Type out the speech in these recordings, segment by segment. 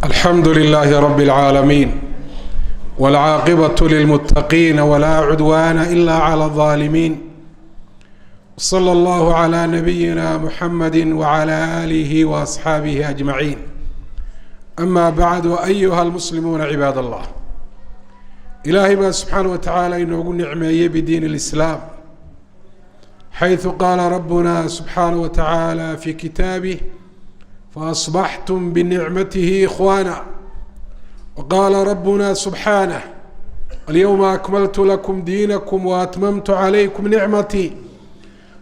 الحمد لله رب العالمين والعاقبة للمتقين ولا عدوان إلا على الظالمين. صلى الله على نبينا محمد وعلى آله وأصحابه أجمعين. أما بعد، أيها المسلمون عباد الله، إلهي بقى سبحانه وتعالى إنه نعمة بدين الإسلام، حيث قال ربنا سبحانه وتعالى في كتابه: فأصبحتم بنعمته إخوانا. وقال ربنا سبحانه: اليوم أكملت لكم دينكم وأتممت عليكم نعمتي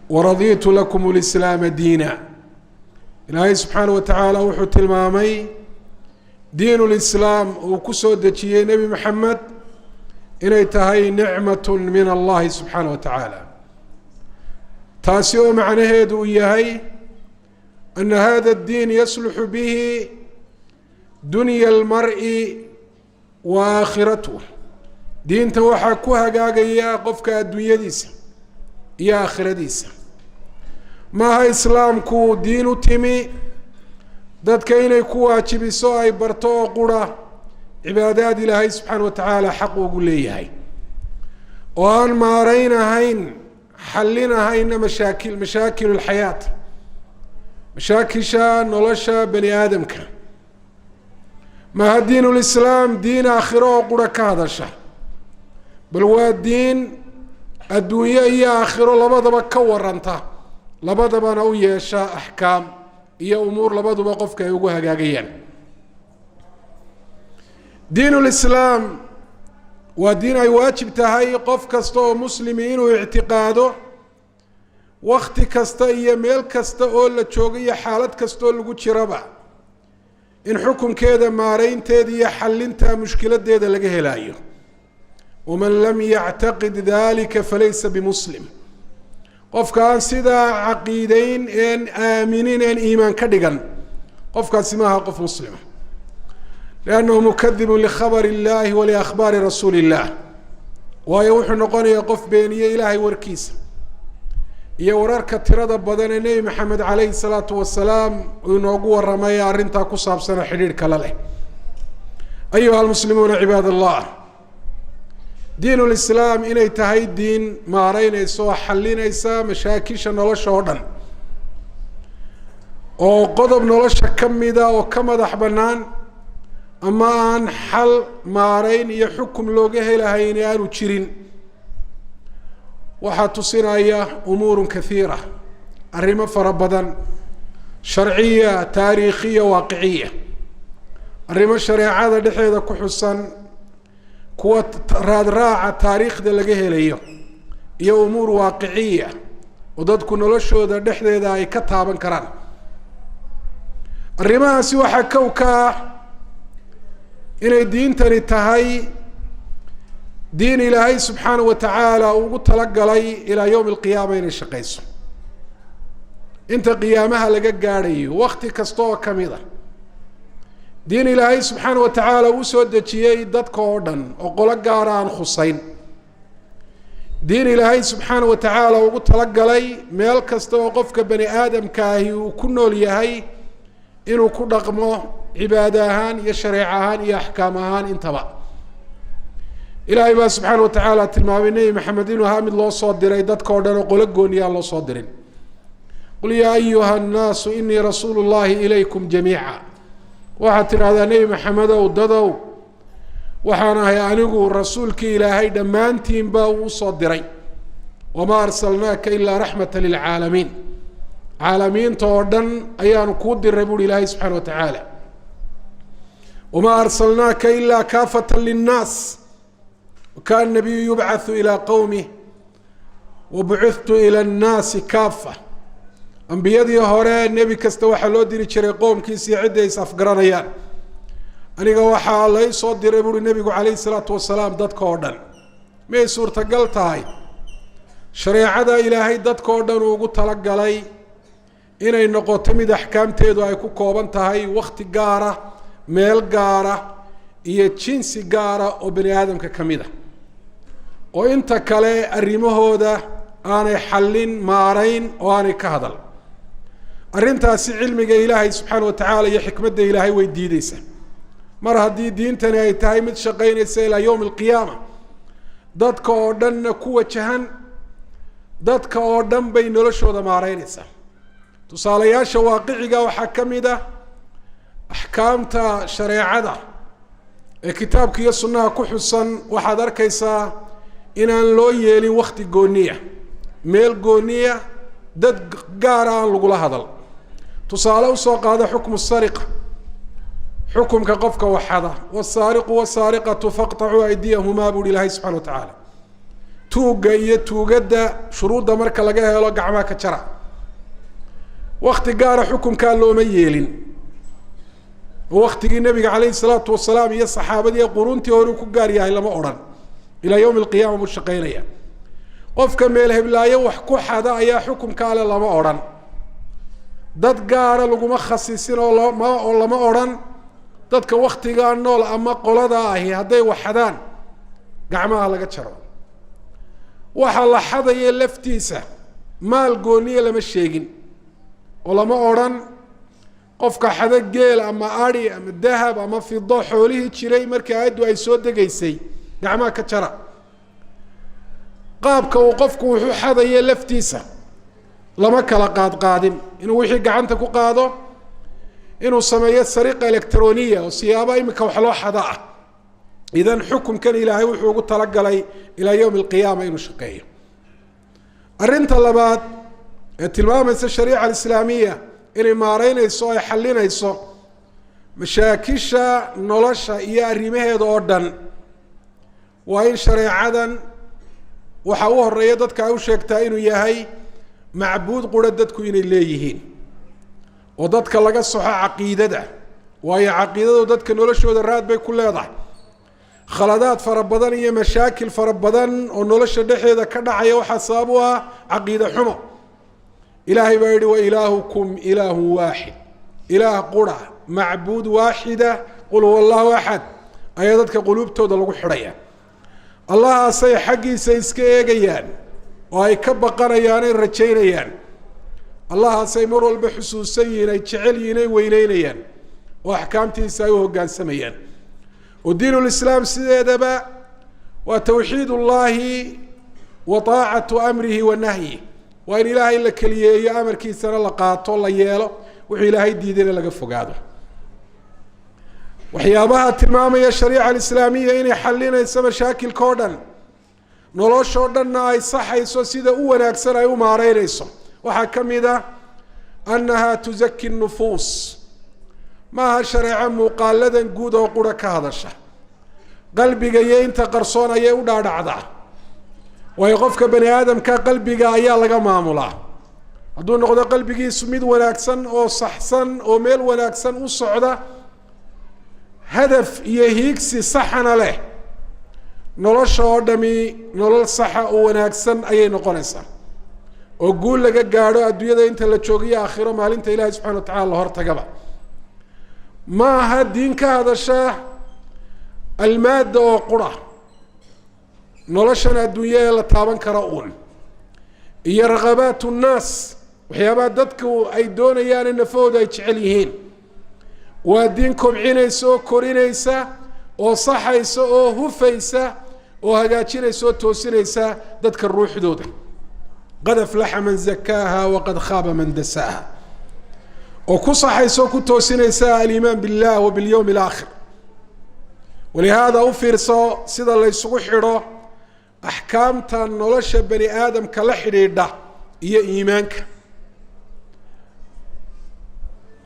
ورضيت لكم الإسلام دينا. إلهي سبحانه وتعالى وحو تلمامي دين الإسلام وكسو دجيه نبي محمد إنay tahay نعمة من الله سبحانه وتعالى، taasi oo macnaheedu uu yahay أن هذا الدين يصلح به دنيا المرء وآخرته. diinta waxaa ku hagaagaya qofka adduunyadiisa iyo aakhiradiisa. maaha islaamku diin u timi dadka inay ku waajibiso ay barto oo qura cibaadaad ilaahay subxaana wa tacaala xaq ugu leeyahay, oo aan maaraynahayn xallinahayna mashaakil alxayaat, mashaakisha nolosha bani aadamka. maaha diin ulislaam diin aakhiro oo qura ka hadasha, bal waa diin adduunyo iyo aakhiro labadaba ka waranta, labadabana u yeesha axkaam iyo umuur labaduba qofka ay ugu hagaagayaan. diin ulislaam waa diin ay waajib tahay qof kasta oo muslimi inuu ictiqaado wakti kasta iyo meel kasta oo la joogo iyo xaalad kasta oo lagu jiraba in xukunkeeda maaraynteeda iyo xallinta mushkiladeeda laga helaayo. waman lam yactaqid dalika falaysa bimuslim. qofka aan sidaa caqiideyn een aaminin een iimaan ka dhigan, qofkaasi maaha qof muslima. liannahu mukadibun likhabari illahi waliakhbaari rasuuli illah, waayo wuxuu noqonayaa qof beeniye ilaahay warkiisa iyo wararka tirada badan ee nebi maxamed calayhi salaatu wasalaam uu inoogu waramay arrintaa ku saabsana xidhiidhka la leh. ayuha almuslimuuna cibaad allah, diin ulislaam inay tahay diin maaraynaysa oo xallinaysa mashaakisha nolosha oo dhan, oo qodob nolosha ka mida oo ka madax bannaan ama aan xal maarayn iyo xukum looga helahayn aanu jirin, waxaa tusinaya umuurun kathiira, arrimo fara badan, sharciya, taariikhiya, waaqiciya. arrimo shareecada dhexeeda ku xusan, kuwa raadraaca taariikhda laga helayo, iyo umuur waaqiciya oo dadku noloshooda dhexdeeda ay ka taaban karaan. arrimahaasi waxaa kow ka ah inay diintani tahay diin ilaahay subxaana wa tacaala ugu talagalay ilaa yowmi alqiyaama inay shaqayso, inta qiyaamaha laga gaadhayo, wakti kasta oo ka mid a. diin ilaahay subxaana wa tacaala uu soo dejiyey dadka oo dhan oo qolo gaara aan khusayn. diin ilaahay subxaana wa tacaala ugu talagalay meel kasta oo qofka bani aadamkaahi uu ku nool yahay inuu ku dhaqmo cibaado ahaan iyo shareec ahaan iyo axkaam ahaan intaba. ilaahay baa subxaana wa tacaala tilmaamay nebi maxamed inuu ahaa mid loo soo diray dadka oo dhan oo qolo gooni aan loo soo dirin. qul yaa ayuha annaasu inii rasuulu llahi ilaykum jamiica. waxaad tidhahdaa nebi maxamedow, dadow, waxaan ahay anigu rasuulkii ilaahay dhammaantiin baa uu usoo diray. wamaa arsalnaaka ilaa raxmata lilcaalamiin. caalamiinta oo dhan ayaanu kuu diray buuhi ilaahay subxana wa tacaala. wamaa arsalnaaka ilaa kaafatan linnaas wakaana nabiyu yubcathu ilaa qowmih wabucithtu ila annaasi kaafa. ambiyadii hore nebi kasta waxaa loo diri jiray qoomkiisa iyo cidday is afgaranayaan. aniga waxaa lay soo diray buuhi nebigu calayhi salaatu wasalaam dadka oo dhan. may suurtagal tahay shareecada ilaahay dadka oo dhan ugu talagalay inay noqoto mid axkaamteedu ay ku kooban tahay wakti gaara, meel gaara iyo jinsi gaara oo bani aadamka ka mid a, oo inta kale arrimahooda aanay xallin, maarayn oo aanay ka hadal. arrintaasi cilmiga ilaahay subxaana wa tacaala iyo xikmadda ilaahay way diideysaa. mar haddii diintani ay tahay mid shaqaynaysa ilaa yowmi alqiyaama dadka oo dhanna ku wajahan dadka oo dhan bay noloshooda maareynaysaa tusaalayaasha waaqiciga waxaa ka mid ah axkaamta shareecada ee kitaabka iyo sunnaha ku xusan waxaad arkaysaa inaan loo yeelin wakti gooniya meel gooniya dad gaara aan lagula hadal tusaale usoo qaada xukmu sariqa xukumka qofka waxada wasaariqu wasaariqatu faqtacuu aydiyahumaa buuhi ilaahay subxana wa tacaala tuugga iyo tuugadda shuruudda marka laga helo gacmaha ka jara wakti gaara xukumkaa looma yeelin waktigii nabiga calayhi salaatu wasalaam iyo saxaabadii quruntii hore ku gaar yahay lama odhan ilaa yowmi alqiyaama buu shaqaynaya qofka meel heblaayo wax ku xada ayaa xukumkaa le lama odhan dad gaara laguma khasisin oo lama odhan dadka waktigaa nool ama qoladaa ahi hadday waxadaan gacmaha laga jaro waxa la xadaya laftiisa maal gooniya lama sheegin oo lama odhan qofka xada geel ama ari ama dahab ama fido xoolihii jiray markii aayaddu ay soo degaysay gacmaha ka jara qaabka uu qofku wuxuu xadaya laftiisa lama kala qaadqaadin inuu wixii gacanta ku qaado inuu sameeyo sariqa electroniya oo siyaaba imika wax loo xada ah idan xukunkan ilaahay wuxuu ugu talagalay ilaa yowmi alqiyaama inuu shaqeeyo arrinta labaad ee tilmaamaysa shariica alislaamiya inay maareynayso ay xallinayso mashaakisha nolosha iyo arrimaheeda oo dhan waa in shareecadan waxa u horeeya dadka ay u sheegtaa inuu yahay macbuud qura dadku inay leeyihiin oo dadka laga soxo caqiidada waayo caqiidadu dadka noloshooda raad bay ku leedahay khaladaad fara badan iyo mashaakil fara badan oo nolosha dhexeeda ka dhacaya waxaa sabab u ah caqiide xumo ilaahay baa yihi wailaahukum ilaahu waaxid ilaah qura macbuud waaxida qul huwa allahu axad ayaa dadka quluubtooda lagu xidhaya allahaasay xaggiisa iska eegayaan oo ay ka baqanayaan ay rajaynayaan allahaasay mar walba xusuusan yihiin ay jecel yihiin ay weyneynayaan oo axkaamtiisa ay u hoggaansamayaan oo diin ulislaam sideedaba waa tawxiid ullaahi wa taacatu amrihi wa nahyi waa in ilaahay la keliyeeyo amarkiisana la qaato la yeelo wuxuu ilaahay diidayna laga fogaado waxyaabaha tilmaamaya shariica alislaamiya inay xallinayso mashaakilka oo dhan noloshoo dhanna ay saxayso sida u wanaagsan ay u maareynayso waxaa ka mid ah annaha tuzaki nufuus maaha shareeco muuqaaladan guud oo qura ka hadasha qalbiga iyo inta qarsoon ayay u dhaadhacdaa waayo qofka bani aadamka qalbiga ayaa laga maamulaa hadduu noqdo qalbigiisu mid wanaagsan oo saxsan oo meel wanaagsan u socda hadaf iyo hiigsi saxana leh nolosha oo dhami nolol saxa oo wanaagsan ayay noqonaysaa oo guul laga gaadho adduunyada inta la joogiyo aakhiro maalinta ilaahay subxana wa tacala la hortagaba ma aha diin ka hadasha almaada oo qura noloshan adduunya ee la taaban kara uun iyo raqabaat nnaas waxyaabaha dadku ay doonayaan in nafahooda ay jecel yihiin waa diin kobcinaysa oo korinaysa oo saxaysa oo hufaysa oo hagaajinaysa oo toosinaysa dadka ruuxdooda qad aflaxa man zakaaha waqad khaaba man dasaaha oo ku saxaysa oo ku toosinaysa aliimaan billah wa bilyowmi alaakhir walihaada u fiirso sida la ysugu xidho axkaamta nolosha bani aadamka la xidhiidha iyo iimaanka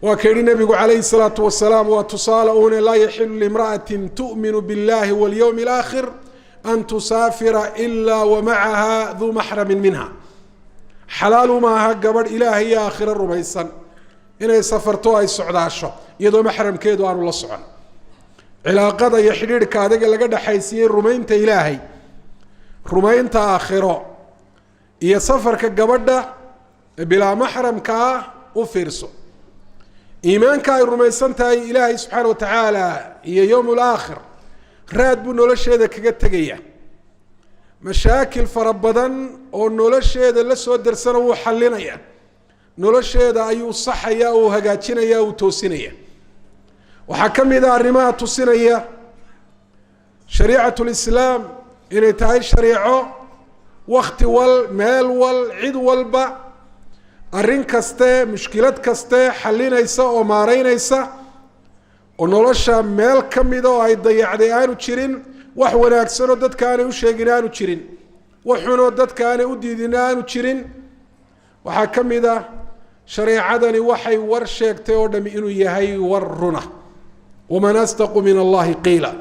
waa ka yihi nabigu calayhi الsalaatu wasalaam waa tusaale une laa yaxilu limra'ati tu'minu biاllahi walyowmi اlaakhir an tusaafira ilaa wamacaha duu maxramin minha xalaal uma aha gabadh ilaahay iyo aakhiro rumaysan inay safarto ay socdaasho iyadoo maxramkeedu aanu la socon cilaaqada iyo xidhiidhka adaga laga dhexaysiiyey rumaynta ilaahay rumaynta aakhiro iyo safarka gabadha bilaa maxramka ah u fiirso iimaanka ay rumaysan tahay ilaahay subxaana wa tacaala iyo yowm alaakhir raad buu nolosheeda kaga tegaya mashaakil fara badan oo nolosheeda la soo darsana wuu xallinaya nolosheeda ayuu saxaya uu hagaajinaya uu toosinaya وحكم إذا أرمها تصيرية شريعة الإسلام إن تهي شريعة وقت والمال والعد والبا أرين كسته مشكلة كسته حلينا يسا ومارين يسا ونولشا مال كم إذا وهي ضيعدي تشيرين وحونا أكسنو داد كانوا شيقنا تشيرين وحونا داد كانوا ديدنا تشيرين وحكم إذا شريعة وحي ورشيك تيودم إنو يهي ورنا ومن أصدق من الله قيلا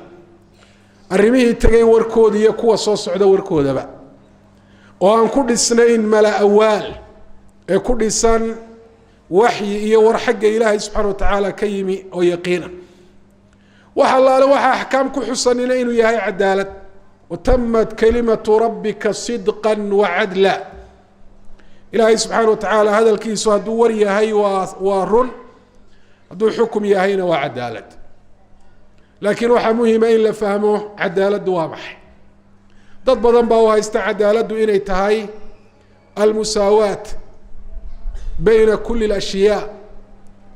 أرميه تجي وركود يكوى صوص عدا وركود بقى وأن كل سنين ملا أول كل سن وحي يورحق إلهي سبحانه وتعالى كيمي أو يقينا وحلا له وحا أحكام كحسن إنه يهي عدالة وتمت كلمة ربك صدقا وعدلا إلهي سبحانه وتعالى هذا الكيس هدور يهي ورن هدو حكم يهينا وعدالة لكن وحا مهمة إلا فهمه عدالة واضح ضد بدن باوها عدالة إني تهي المساواة بين كل الأشياء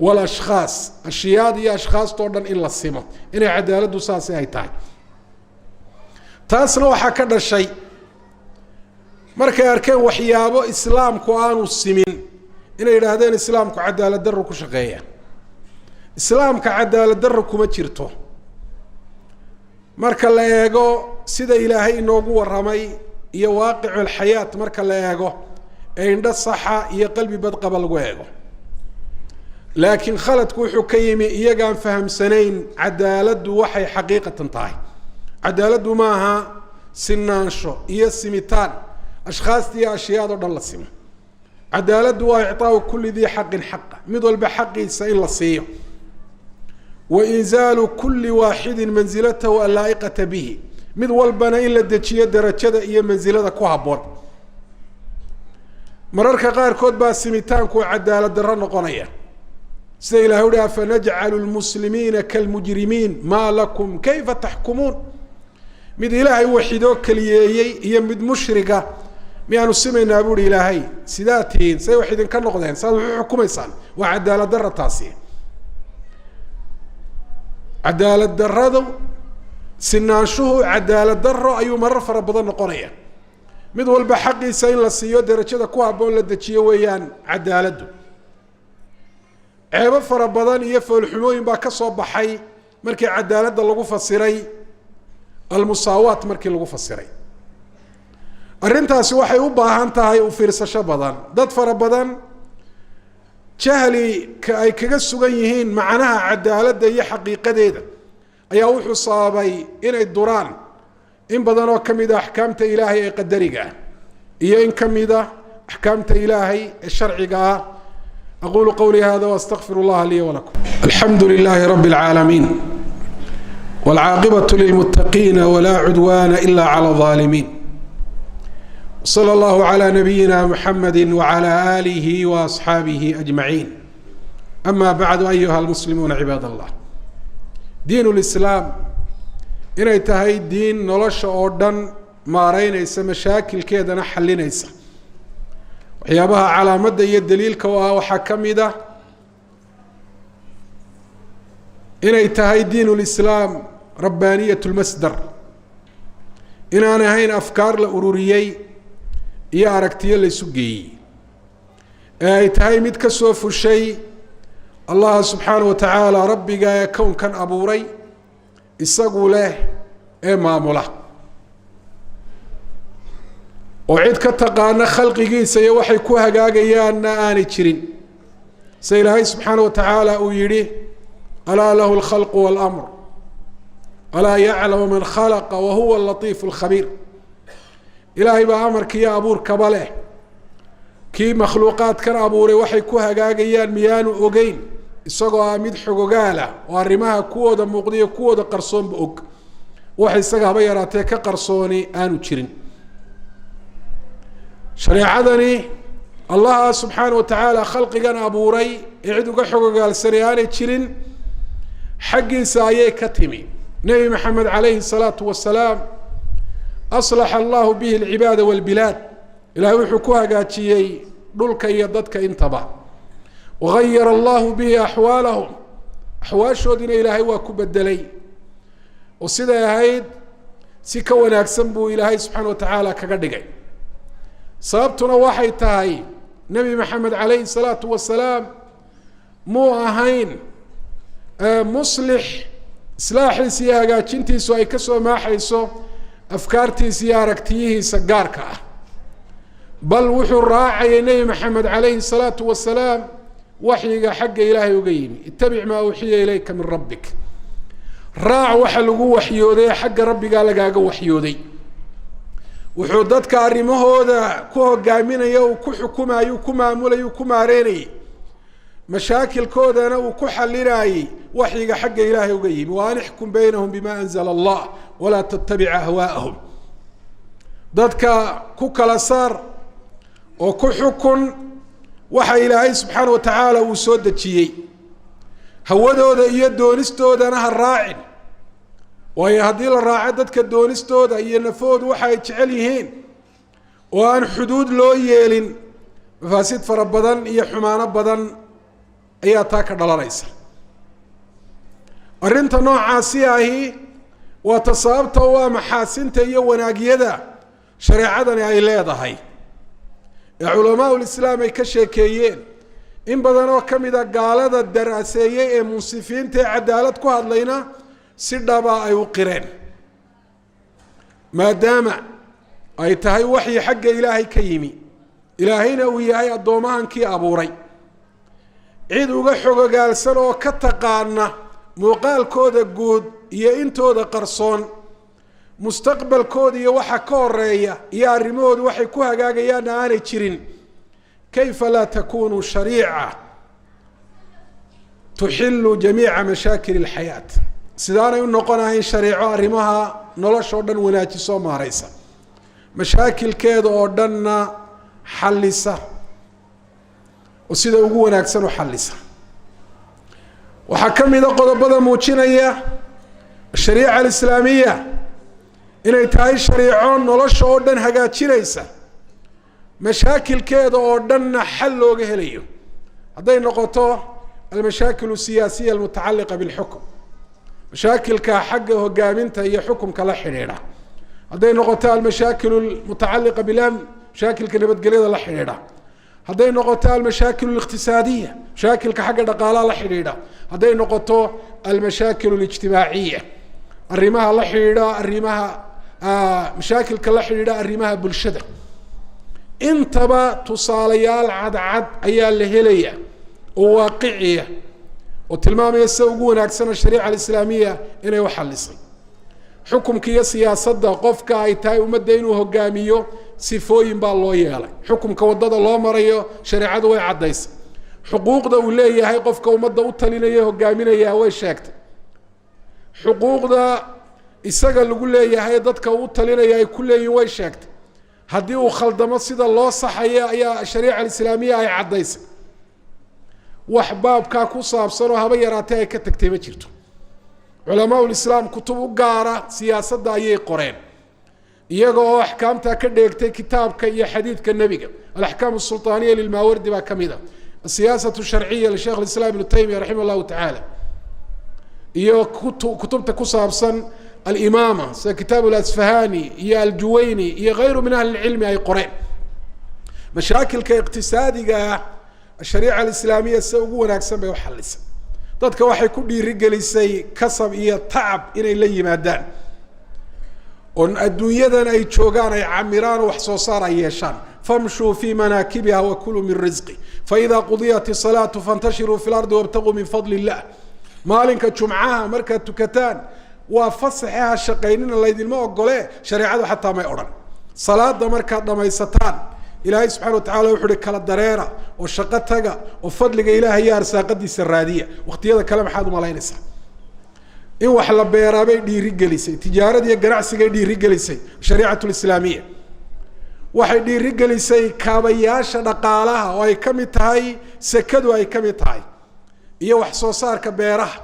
والأشخاص الشيء دي أشخاص طوردن إلا السماء إني عدالة ساسي هاي تهي تاسنا وحا كذا الشيء مركا أركان وحيابو إسلام كوانو السمين إني إلهدين إسلام كعدالة دركو شغية إسلام كعدالة دركو ما جرتو marka la eego sida ilaahay inoogu waramay iyo waaqic xayaat marka la eego ee indha saxa iyo qalbi bad qaba lagu eego laakiin khaladku wuxuu ka yimi iyagaan fahamsanayn cadaaladu waxay xaqiiqatan tahay cadaaladu maaha sinaansho iyo simitaan ashkhaastii ashyaado dhan la simo cadaaladu waa ictaa kulli dii xaqin xaqa mid walba xaqiisa in la siiyo وإنزال كل واحد منزلته اللائقة به مذ والبنا إلا الدجية درجة إيا منزلة كوهبون مرارك غير كود باسمتان كو عدالة دران قنية سيلا هودا فنجعل المسلمين كالمجرمين ما لكم كيف تحكمون مذ إلهي وحيدوك ليي إيا مذ مشرقة ميانو السمين أبور إلهي سيداتين سيوحيدين كان نقضين سيدو حكومي سان وعدالة درة تاسية عدالة درادو سنانشوه عدالة درو أيو مرة فربضان قرية مدو البحقي سين لسيو درجة كوها بون لدتشي ويان عدالة دو عيبا فربضان يفو الحموين باكسو بحي مركي عدالة دلغو فصيري المساواة مركي لغو فصيري الرنتاسي وحي وباهانتاهي وفيرسا شبضان داد فربضان جهلي كأي كجسوجيهين معناها عدالة هي حقيقة ديدا أي أوحوا صابي إن الدوران إن بدنا كم إذا أحكامت إلهي قدرجة إيه إن كم إذا أحكامت إلهي الشرعية أقول قولي هذا وأستغفر الله لي ولكم الحمد لله رب العالمين والعاقبة للمتقين ولا عدوان إلا على الظالمين صلى الله على نبينا محمد وعلى آله وأصحابه أجمعين أما بعد أيها المسلمون عباد الله دين الإسلام إنه تهي دين نلش أردن ما رينيس مشاكل كيدا نحلينيس وحيابها على مدى الدليل كوا وحكم ده إنه تهي دين الإسلام ربانية المصدر إن أنا هين أفكار لأروريي يا أركتي اللي سجي تهاي ميت كسوف الشيء الله سبحانه وتعالى ربي جاي كون كان أبوري يسقوا له ماموله وعيد كتقانا خلقي جيس يوحي كوها جاجي أنا آني تشرين سيلهاي سبحانه وتعالى ويريه ألا له الخلق والأمر ألا يعلم من خلق وهو اللطيف الخبير إلهي بأمرك يا أبور كباله كي مخلوقات كان أبوري وحي كوها جاجيان ميانو أوجين السجوا ميد حجوجاله وارمها كودا مقضية كودا قرصون بأوج وحي السجا بيراتي كقرصوني آنو تشرين شريعتني الله سبحانه وتعالى خلق كان أبوري يعدو كحجوجال سرياني تشرين حق سايي كتمي نبي محمد عليه الصلاة والسلام أصلح الله به العباد والبلاد إلى وحكوها قاتشيي دولك يددك انتبه وغير الله به أحوالهم axwaashoodina ilaahay waa ku bedelay oo siday ahayd si ka wanaagsan buu ilaahay subxaana watacaala kaga dhigay sababtuna waxay tahay nebi maxamed calayhi salaatu wasalaam muu ahayn muslix islaaxiisa iyo hagaajintiisu ay kasoo maaxayso afkaartiisa iyo aragtiyihiisa gaarka ah bal wuxuu raacayay nebi maxamed calayhi salaatu wasalaam waxyiga xagga ilaahay uga yimi ittabic maa uxiya ilayka min rabbik raac waxa lagu waxyooday xagga rabbigaa lagaaga waxyooday wuxuu dadka arrimahooda ku hogaaminaya uu ku xukumayo ku maamulayo ku maareynayay mashaakilkoodana uu ku xalinayay waxyiga xagga ilaahay uga yimi wa an ixkum baynahum bima anzala allah walaa tattabic ahwaa'ahum dadka ku kala saar oo ku xukun waxa ilaahay subxaana watacaala uu soo dejiyey hawadooda iyo doonistoodana ha raacin waayo haddii la raaco dadka doonistooda iyo nafoodu waxa ay jecel yihiin oo aan xuduud loo yeelin mafaasid fara badan iyo xumaano badan ayaa taa ka dhalanaysa arrinta noocaasi ahi waa ta sababta u ah maxaasinta iyo wanaagyada shareecadani ay leedahay ee culamaa ulislaam ay ka sheekeeyeen in badan oo ka mid a gaalada daraaseeyey ee munsifiinta ee cadaalad ku hadlayna si dhaba ay u qireen maadaama ay tahay waxyi xagga ilaahay ka yimi ilaahayna uu yahay addoomahankii abuuray cid uga xogogaalsan oo ka taqaana muuqaalkooda guud iyo intooda qarsoon mustaqbalkooda iyo waxa ka horeeya iyo arrimahooda waxay ku hagaagayaanna aanay jirin kayfa laa takunu shariica tuxilu jamiica mashaakil alxayaat sidaanay u noqonahayn shariico arrimaha nolosha oo dhan wanaajisoo maaraysa mashaakilkeeda oo dhanna xallisa oo sida ugu wanaagsan u xallisa waxaa ka mid a qodobada muujinaya ashariica alislaamiya inay tahay shariico nolosha oo dhan hagaajinaysa mashaakilkeeda oo dhanna xal looga helayo hadday noqoto almashaakil siyaasiya almutacalliqa bilxukm mashaakilka xagga hogaaminta iyo xukumka la xidhiidha hadday noqoto almashaakil almutacalliqa bilamn mashaakilka nabadgelyada la xidhiidha hadday noqoto almashaakil aliqtisaadiya mashaakilka xagga dhaqaalaha la xidhiidha hadday noqoto almashaakil alijtimaaciya arrimaha la xidhiidha arrimaha mashaakilka la xidhiidha arrimaha bulshada intaba tusaalayaal cadcad ayaa la helaya oo waaqiciya oo tilmaamaya sida ugu wanaagsana shariica alislaamiya inay u xallisay xukumka iyo siyaasadda qofka ay tahay ummadda inuu hogaamiyo sifooyin baa loo yeelay xukumka waddada loo marayo shareecadu way caddaysay xuquuqda uu leeyahay qofka ummadda u talinaya hogaaminaya way sheegtay xuquuqda isaga lagu leeyahay dadka uu talinaya ay ku leeyihin way sheegtay haddii uu khaldamo sida loo saxayo ayaa shariica alislaamiya ay caddaysay wax baabkaa ku saabsan oo haba yaraatee ay ka tagtay ma jirto culamaa ulislaam kutub u gaara siyaasadda ayay qoreen iyaga oo axkaamtaa ka dheegtay kitaabka iyo xadiidka nebiga alaxkaam asulطaaniya lilmaawardi baa ka mid a asiyaasatu sharciya lisheekh alislaam ibnu taymiya raximah llahu tacaala iyo kutubta ku saabsan alimaama sida kitaab alasfahani iyo aljuwayni iyo kayru min ahli lcilmi ay qoreen mashaakilka iqtisaadiga ah ashariica alislaamiya sida ugu wanaagsan bay u xallisay dadka waxay ku dhiirigelisay kasab iyo tacab inay la yimaadaan oon adduunyadan ay joogaan ay camiraan oo wax soo saar ay yeeshaan famshuu fii manaakibiha wakuluu min risqi faidaa qudiyat isalaatu fantashiruu fi lardi wabtaguu min fadli illah maalinka jumcaha markaad tukataan waa fasaxe ha shaqaynina laydinma ogole shareecadu xataa may odhan salaada markaad dhamaysataan ilaahay subxana watacala wuxu uhi kala dareera oo shaqo taga oo fadliga ilaahay iyo arsaaqadiisa raadiya waqtiyada kale maxaad umalaynaysaa in wax la beeraabay dhiirigelisay tijaarada iyo ganacsigay dhiirigelisay shariicatu lislaamiya waxay dhiirigelisay kaabayaasha dhaqaalaha oo ay ka mid tahay sekadu ay ka mid tahay iyo wax soo saarka beeraha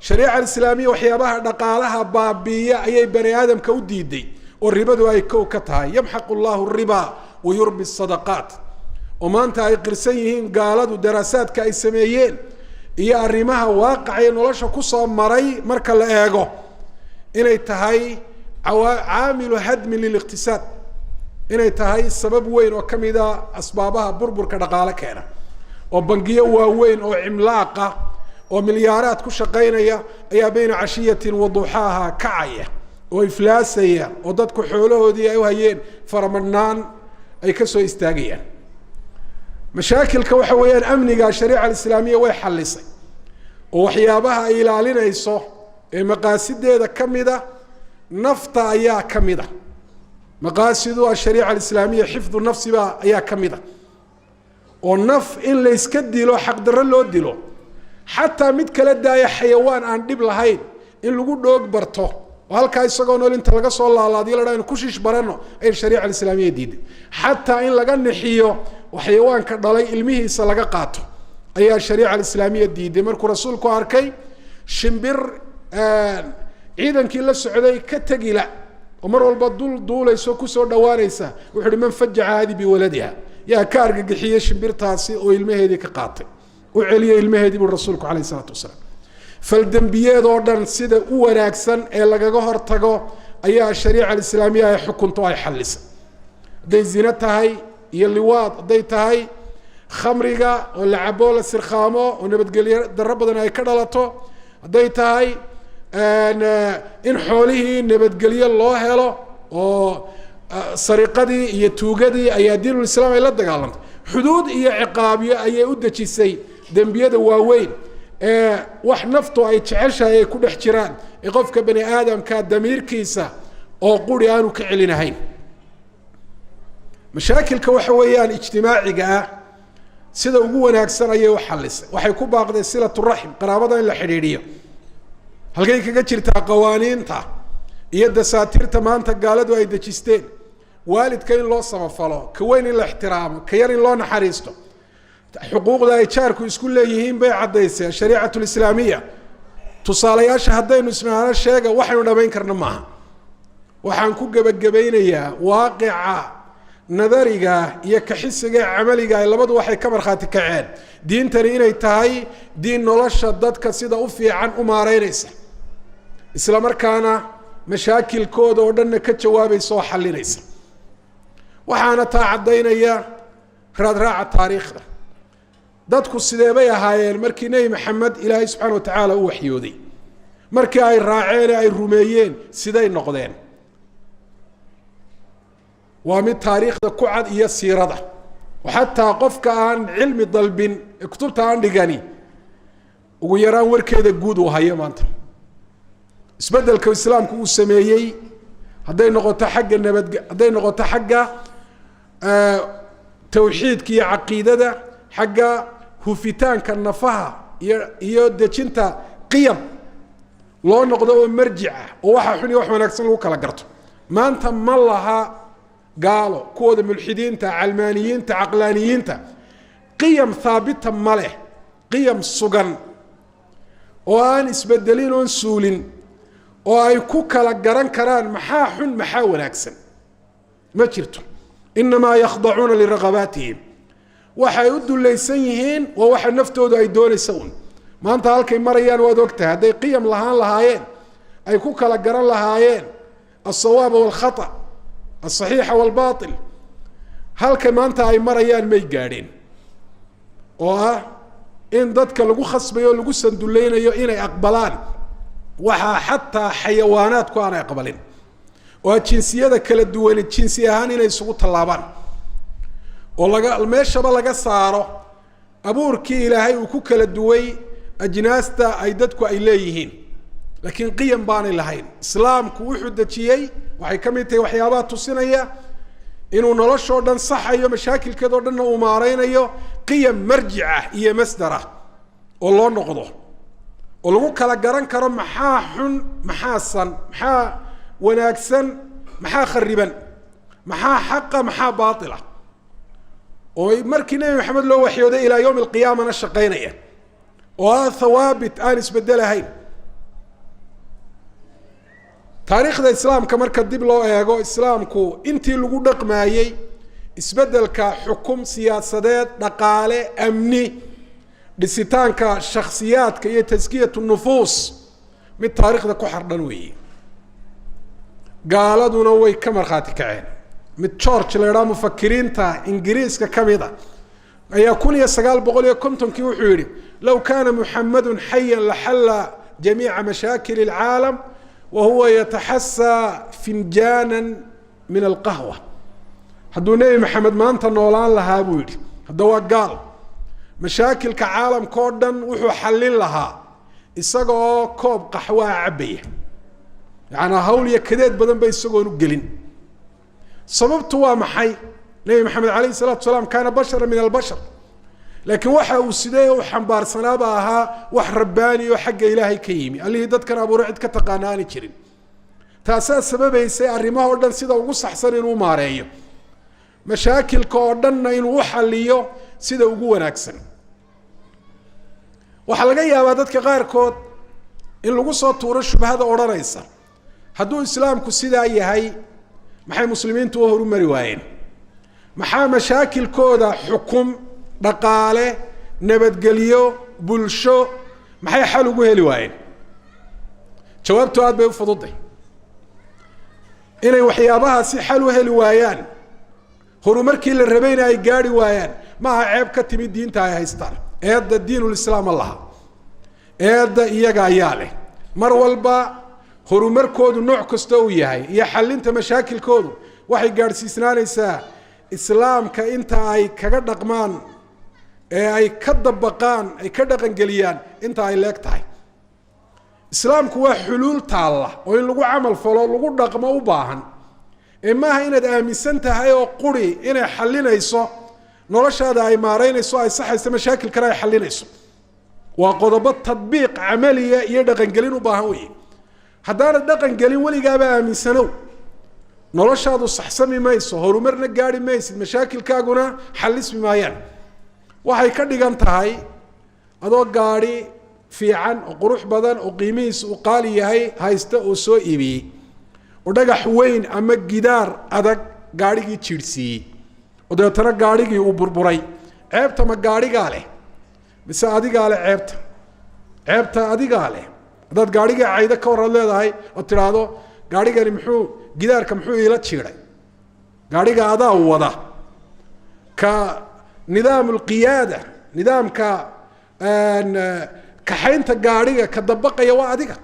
shariica alislaamiya waxyaabaha dhaqaalaha baabiiya ayay bani aadamka u diiday oo ribadu ay kow ka tahay yamxaqu llahu riba wayurbi sadaqaat oo maanta ay qirsan yihiin gaaladu daraasaadka ay sameeyeen iyo arrimaha waaqicay nolosha ku soo maray marka la eego inay tahay caamilu hadmi liliqtisaad inay tahay sabab weyn oo kamida asbaabaha burburka dhaqaale keena oo bangiyo waaweyn oo cimlaaqa oo milyaaraad ku shaqeynaya ayaa bayna cashiyatin wa duxaaha kacaya oo iflaasaya oo dadku xoolahoodii ay u hayeen faramadnaan ay ka soo istaagayaan mashaakilka waxa weeyaan amniga shariica islaamiya way xallisay oo waxyaabaha ay ilaalinayso ee maqaasideeda kamida nafta ayaa kamida maqaasidu shariica islaamiya xifdu nafsiba ayaa kamida oo naf in la iska dilo xaq darro loo dilo xataa mid kala daaya xayawaan aan dhib lahayn in lagu dhoog barto oo halkaa isagoo nool inta laga soo laalaadiyo la dhaayno ku shish barano ay shariica islaamiya diiday xataa in laga nixiyo waxyawaanka dhalay ilmihiisa laga qaato ayaa shariica islaamiya diiday markuu rasuulku arkay shimbir ciidankii la socday ka tagila oo mar walba duulayso ku soo dhawaanaysa wuxuu man fajaca hadi biwaladiha yaa ka argagixiyay shimbirtaasi oo ilmaheedii ka qaatay u celiyay ilmaheedii buu rasuulku calayhi salaatu wasalaam faldambiyeed oo dhan sida u wanaagsan ee lagaga hortago ayaa shariica islaamiya ay xukunto ay xallisay hadday zina tahay iyo liwaad hadday tahay khamriga oo la cabo la sirkhaamo oo nabadgelyo darro badan ay ka dhalato hadday tahay in xoolihii nabadgelyo loo helo oo sariqadii iyo tuugadii ayaa diinul islaam ay la dagaalantay xuduud iyo ciqaabyo ayay u dejisay dembiyada waaweyn ee wax naftu ay jeceshahay ay ku dhex jiraan ee qofka bani aadamka damiirkiisa oo quri aanu ka celinahayn mashaakilka waxa weeyaan ijtimaaciga ah sida ugu wanaagsan ayay u xallisay waxay ku baaqday silatu raxim qaraabada in la xidhiidhiyo halkay kaga jirtaa qawaaniinta iyo dasaatiirta maanta gaaladu ay dejisteen waalidka in loo samafalo ka weyn in la ixtiraamo ka yar in loo naxariisto xuquuqda ay jaarku isku leeyihiin bay caddaysay shariicatu islaamiya tusaalayaasha haddaynu isnaano sheega waxaynu dhamayn karna maaha waxaan ku gebagabaynayaa waaqica nadariga iyo kaxisiga camaliga ay labadu waxay ka markhaati kaceen diintani inay tahay diin nolosha dadka sida u fiican u maareynaysa isla markaana mashaakilkooda oo dhanna ka jawaabaysa oo xallinaysa waxaana taa caddaynaya raadraaca taariikhda dadku sidee bay ahaayeen markii nebi maxamed ilaahay subxaana watacaala u waxyooday markii ay raaceen ee ay rumeeyeen siday noqdeen waa mid taariikhda ku cad iyo siirada xataa qofka aan cilmi dalbin kutubta aan dhigani ugu yaraan warkeeda guud uu hayo maanta isbedelka islaamku uu sameeyey hadday noqoto xagga hadday noqoto xagga tawxiidka iyo caqiidada xagga hufitaanka nafaha iyo dejinta qiyam loo noqdo oo marjic ah oo waxa xun iyo wax wanaagsan lagu kala garto maanta ma laha gaalo kuwooda mulxidiinta calmaaniyiinta caqlaaniyiinta qiyam haabita ma leh qiyam sugan oo aan isbedelin oon suulin oo ay ku kala garan karaan maxaa xun maxaa wanaagsan ma jirto inamaa yakhdacuuna liragabaatihim waxay u dulaysan yihiin waa waxa naftoodu ay doonaysa un maanta halkay marayaan waad ogtahay hadday qiyam lahaan lahaayeen ay ku kala garan lahaayeen alsawaaba walkhata alsaxiixa walbaatil halkay maanta ay marayaan may gaadheen oo ah in dadka lagu khasbayo o lagu sanduleynayo inay aqbalaan waxaa xataa xayawaanaadku aanay aqbalin oo jinsiyada kala duwani jinsi ahaan inay isugu tallaabaan oo meeshaba laga saaro abuurkii ilaahay uu ku kala duway ajnaasta ay dadku ay leeyihiin laakiin qiyam baanay lahayn islaamku wuxuu dejiyey waxay ka mid tahay waxyaabaha tusinaya inuu noloshoo dhan saxayo mashaakilkeedoo dhanna uu maareynayo qiyam marjica iyo masdara oo loo noqdo oo lagu kala garan karo maxaa xun maxaa san maxaa wanaagsan maxaa khariban maxaa xaqa maxaa baatila oo markii nebi maxamed loo waxyooday ilaa yowmi alqiyaamana shaqaynaya oo ah thawaabit aan isbedelahayn taariikhda islaamka marka dib loo eego islaamku intii lagu dhaqmaayey isbedelka xukum siyaasadeed dhaqaale amni dhisitaanka shakhsiyaadka iyo taskiyatu nufuus mid taariikhda ku xardhan weeye gaaladuna way ka markhaati kaceen mid George la yiraahdo mufakiriinta ingiriiska kamida ayaa 1950 wuxuu yiri law kana muhammadun hayyan la halla jamii'a mashaakil al'aalam wa huwa yatahassa finjanan min alqahwa hadduu nabi maxamed maanta noolaan lahaa buu yiri hadda waa gaal mashaakilka caalamka oo dhan wuxuu xallin lahaa isagoo koob qaxwa cabaya yaani hawl iyo kadeed badan bay isagoo u gelin sababtu waa maxay nabi maxamed alayhi salatu wasalaam kana bashar min albashar laakiin waxa uu sidee u xambaarsanaaba ahaa wax rabbaani oo xagga ilaahay ka yimi allihii dadkan abuuray cid ka taqaanaani jirin taasaa sababaysay arrimaha oo dhan sida ugu saxsan inuu maareeyo mashaakilka oo dhanna inuu u xalliyo sida ugu wanaagsan waxa laga yaabaa dadka qaarkood in lagu soo tuuro shubhada odhanaysa hadduu islaamku sidaa yahay maxay muslimiintu u horumari waayeen maxaa mashaakilkooda xukum dhaqaale nabadgelyo bulsho maxay xal ugu heli waayeen jawaabtu aad bay u fududay inay waxyaabaha si xal u heli waayaan horumarkii la rabayna ay gaari waayaan maaha ceeb ka timid diinta ay haystaan eedda diinul islaam allaha eedda iyaga ayaa leh mar walba horumarkoodu nooc kasta uu yahay iyo xallinta mashaakilkoodu waxay gaadhsiisnaanaysaa islaamka inta ay kaga dhaqmaan ee ay ka dabaqaan ay ka dhaqangeliyaan inta ay leeg tahay islaamku waa xuluul taalla oo in lagu camal falo lagu dhaqmo u baahan ee maaha inaad aaminsan tahay oo quri inay xallinayso noloshaada ay maareynayso ay saxayso mashaakilkana ay xallinayso waa qodobo tadbiiq camaliya iyo dhaqangelin u baahan weeye haddaanad dhaqangelin weligaaba aaminsanow noloshaadu saxsami mayso horumarna gaari maysid mashaakilkaaguna xallismi maayaan waxay ka dhigan tahay adoo gaadhi fiican oo qurux badan oo qiimihiisu u qaali yahay haysta oo soo iibiyey oo dhagax weyn ama gidaar adag gaadhigii jiirsiiyey oo deetana gaadhigii uu burburay ceebta ma gaadhigaa leh mise adigaa leh ceebta adigaa leh haddaad gaadhigii cayda ka warad leedahay oo tidhaahdo gaadhigani gidaarka muxuu iila jiiday gaadhiga adaa wada ka nidaam alqiyaada nidaamka kaxaynta gaadhiga ka dabaqaya waa adiga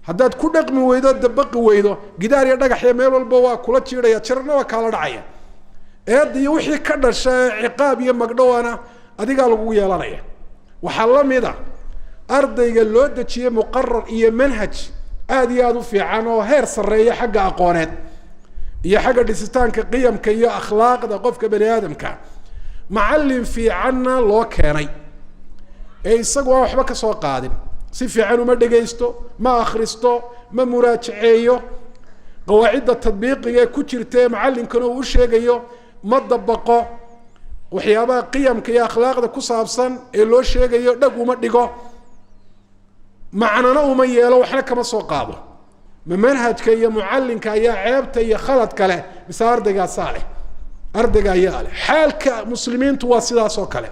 haddaad ku dhaqmi weydo dabaqi weydo gidaar iyo dhagax iyo meel walba waa kula jiidhaya jirna waa kaala dhacaya eed iyo wixii ka dhasha ciqaab iyo magdhowana adigaa lagu yeelanaya waxaa la mid a ardayga loo dejiyey muqarar iyo manhaj aad iyo aad u fiican oo heer sarreeya xagga aqooneed iyo xagga dhisitaanka qiyamka iyo akhlaaqda qofka bani aadamka macallin fiicanna loo keenay ee isagu aan waxba ka soo qaadin si fiican uma dhagaysto ma akhristo ma muraajaceeyo qawaacidda tadbiiqiga ee ku jirta macallinkana uu u sheegayo ma dabaqo waxyaabaha qiyamka iyo akhlaaqda ku saabsan ee loo sheegayo dhag uma dhigo macnana uma yeelo waxna kama soo qaado ma manhajka iyo mucallinka ayaa ceebta iyo khalad kale mise ardaygaasa leh ardayga ayaa leh xaalka muslimiintu waa sidaas oo kale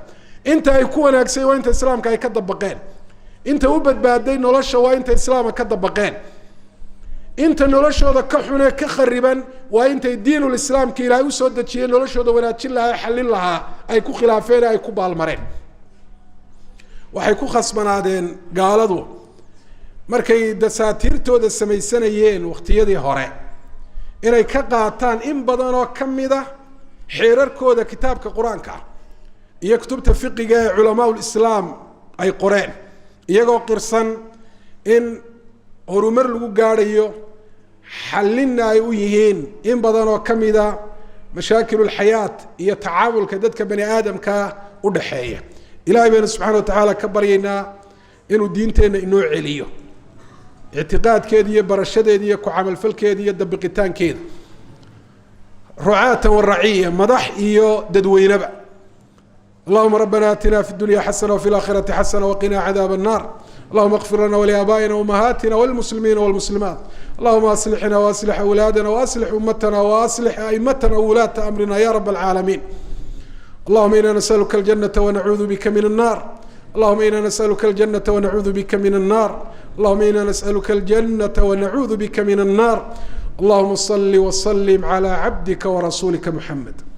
inta ay ku wanaagsan waa inta islaamka ay ka dabaqeen inta u badbaaday nolosha waa inta islaamka ka dabaqeen inta noloshooda ka xun ee ka khariban waa intay diinul islaamka ilaahay u soo dejiyay noloshooda wanaajin lahaa xallin lahaa ay ku khilaafeen ay ku baalmareen waxay ku khasbanaadeen gaaladu markay dasaatiirtooda samaysanayeen waqtiyadii hore inay ka qaataan in badan oo ka mid ah xeerarkooda kitaabka qur-aanka iyo kutubta fiqiga ee culamaul islaam ay qoreen iyagoo qirsan in horumar lagu gaadhayo xallinna ay u yihiin in badan oo ka mid a mashaakilul xayaat iyo tacaamulka dadka bani aadamka u dhaxeeya ilaahay baynu subxaana wa tacaala ka baryaynaa inuu diinteenna inoo celiyo اعتقادkeeda iyo barashadeeda iyo ku camalfalkeeda iyo dabiqitaankeeda rucaatan waraciya madax iyo dadweynaba اللهم ربنا آتنا في الدنيا حسنة وفي الآخرة حسنة وقنا عذاب النار اللهم اغفر لنا ولآبائنا وأمهاتنا والمسلمين والمسلمات اللهم أصلحنا وأصلح أولادنا وأصلح أمتنا وأصلح أئمتنا وولاة أمرنا يا رب العالمين اللهم إنا نسألك الجنة ونعوذ بك من النار اللهم إنا نسألك الجنة ونعوذ بك من النار. اللهم إنا نسألك الجنة ونعوذ بك من النار. اللهم صل وسلم على عبدك ورسولك محمد.